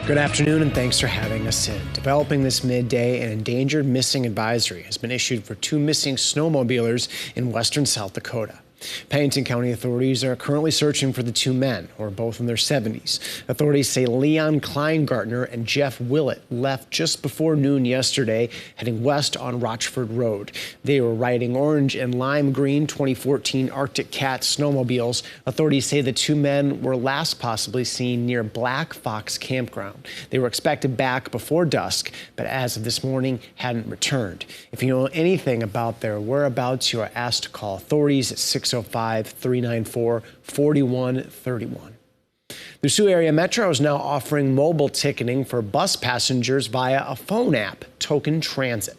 Good afternoon, and thanks for having us in. Developing this midday, an endangered missing advisory has been issued for 2 missing snowmobilers in western South Dakota. Pennington County authorities are currently searching for the 2 men, who are both in their 70s. Authorities say Leon Kleingartner and Jeff Willett left just before noon yesterday, heading west on Rochford Road. They were riding orange and lime green 2014 Arctic Cat snowmobiles. Authorities say the 2 men were last possibly seen near Black Fox Campground. They were expected back before dusk, but as of this morning, hadn't returned. If you know anything about their whereabouts, you are asked to call authorities at 605-394-4131. The Sioux Area Metro is now offering mobile ticketing for bus passengers via a phone app, Token Transit.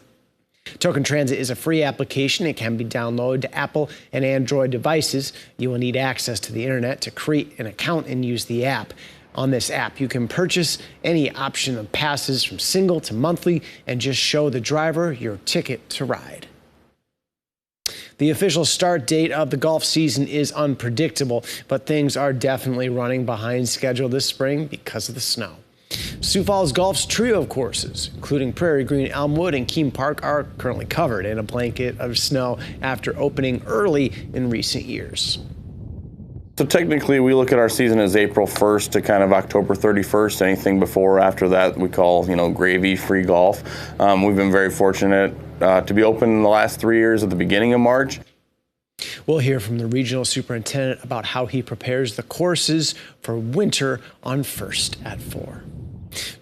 Token Transit is a free application. It can be downloaded to Apple and Android devices. You will need access to the internet to create an account and use the app. On this app, you can purchase any option of passes from single to monthly and just show the driver your ticket to ride. The official start date of the golf season is unpredictable, but things are definitely running behind schedule this spring because of the snow. Sioux Falls Golf's trio of courses, including Prairie Green, Elmwood, and Keene Park, are currently covered in a blanket of snow after opening early in recent years. So technically, we look at our season as April 1st to kind of October 31st. Anything before or after that, we call, gravy free golf. We've been very fortunate to be open in the last 3 years at the beginning of March. We'll hear from the regional superintendent about how he prepares the courses for winter on First at 4.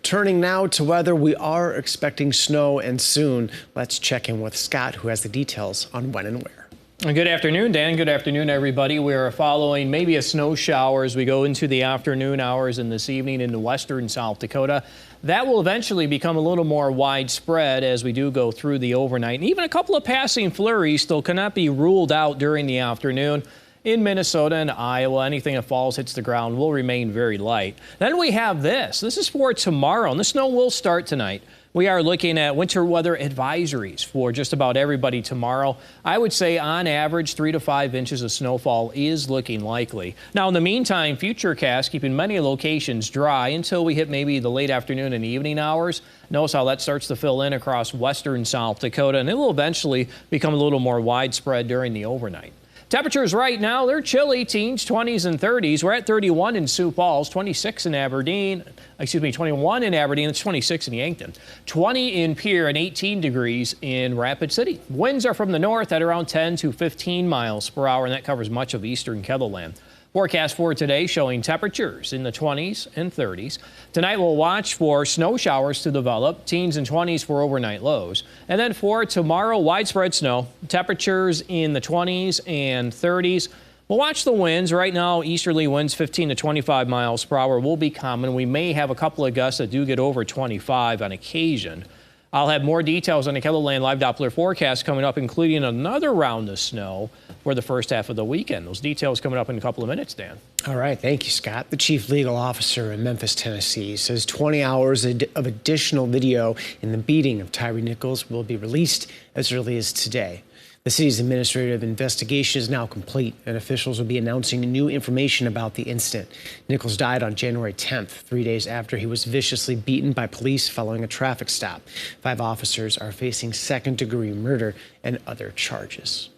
Turning now to weather, we are expecting snow and soon. Let's check in with Scott, who has the details on when and where. Good afternoon, Dan. Good afternoon, everybody. We are following maybe a snow shower as we go into the afternoon hours and this evening into western South Dakota. That will eventually become a little more widespread as we do go through the overnight. And even a couple of passing flurries still cannot be ruled out during the afternoon. In Minnesota and Iowa, anything that falls hits the ground will remain very light. Then we have this. This is for tomorrow, and the snow will start tonight. We are looking at winter weather advisories for just about everybody tomorrow. I would say on average 3 to 5 inches of snowfall is looking likely. Now in the meantime, Futurecast keeping many locations dry until we hit maybe the late afternoon and evening hours. Notice how that starts to fill in across western South Dakota, and it will eventually become a little more widespread during the overnight. Temperatures right now, they're chilly, teens, 20s, and 30s. We're at 31 in Sioux Falls, 26 in Aberdeen, 21 in Aberdeen, it's 26 in Yankton, 20 in Pierre, and 18 degrees in Rapid City. Winds are from the north at around 10 to 15 miles per hour, and that covers much of eastern Ketherland. Forecast for today showing temperatures in the 20s and 30s. Tonight we'll watch for snow showers to develop, teens and 20s for overnight lows. And then for tomorrow, widespread snow, temperatures in the 20s and 30s. We'll watch the winds. Right now, easterly winds 15 to 25 miles per hour will be common. We may have a couple of gusts that do get over 25 on occasion. I'll have more details on the Ketherland Live Doppler forecast coming up, including another round of snow for the first half of the weekend. Those details coming up in a couple of minutes, Dan. All right. Thank you, Scott. The chief legal officer in Memphis, Tennessee, says 20 hours of additional video in the beating of Tyre Nichols will be released as early as today. The city's administrative investigation is now complete, and officials will be announcing new information about the incident. Nichols died on January 10th, 3 days after he was viciously beaten by police following a traffic stop. 5 officers are facing second-degree murder and other charges.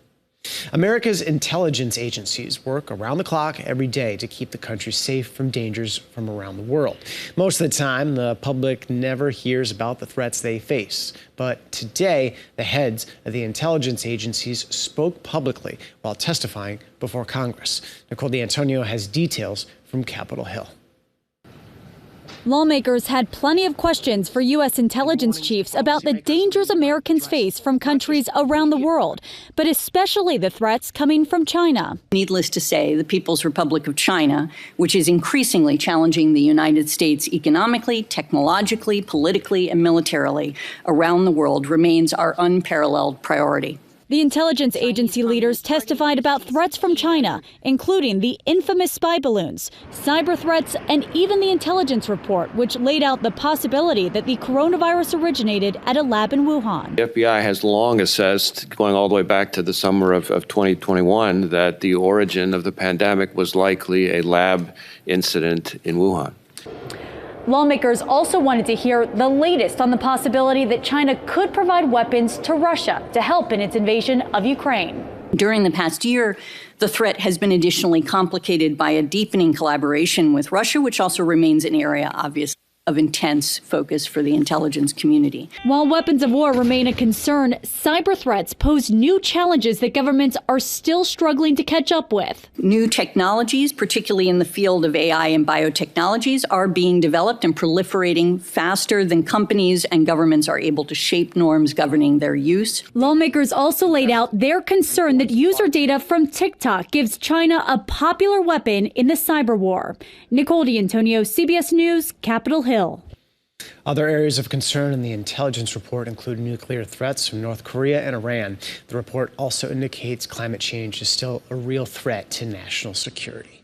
America's intelligence agencies work around the clock every day to keep the country safe from dangers from around the world. Most of the time, the public never hears about the threats they face. But today, the heads of the intelligence agencies spoke publicly while testifying before Congress. Nicole D'Antonio has details from Capitol Hill. Lawmakers had plenty of questions for U.S. intelligence chiefs about the dangers Americans face from countries around the world, but especially the threats coming from China. Needless to say, the People's Republic of China, which is increasingly challenging the United States economically, technologically, politically, and militarily around the world, remains our unparalleled priority. The intelligence agency leaders testified about threats from China, including the infamous spy balloons, cyber threats, and even the intelligence report, which laid out the possibility that the coronavirus originated at a lab in Wuhan. The FBI has long assessed, going all the way back to the summer of 2021, that the origin of the pandemic was likely a lab incident in Wuhan. Lawmakers also wanted to hear the latest on the possibility that China could provide weapons to Russia to help in its invasion of Ukraine. During the past year, the threat has been additionally complicated by a deepening collaboration with Russia, which also remains an area, obviously, of intense focus for the intelligence community. While weapons of war remain a concern, cyber threats pose new challenges that governments are still struggling to catch up with. New technologies, particularly in the field of AI and biotechnologies, are being developed and proliferating faster than companies and governments are able to shape norms governing their use. Lawmakers also laid out their concern that user data from TikTok gives China a popular weapon in the cyber war. Nicole D'Antonio, CBS News, Capitol Hill. Other areas of concern in the intelligence report include nuclear threats from North Korea and Iran. The report also indicates climate change is still a real threat to national security.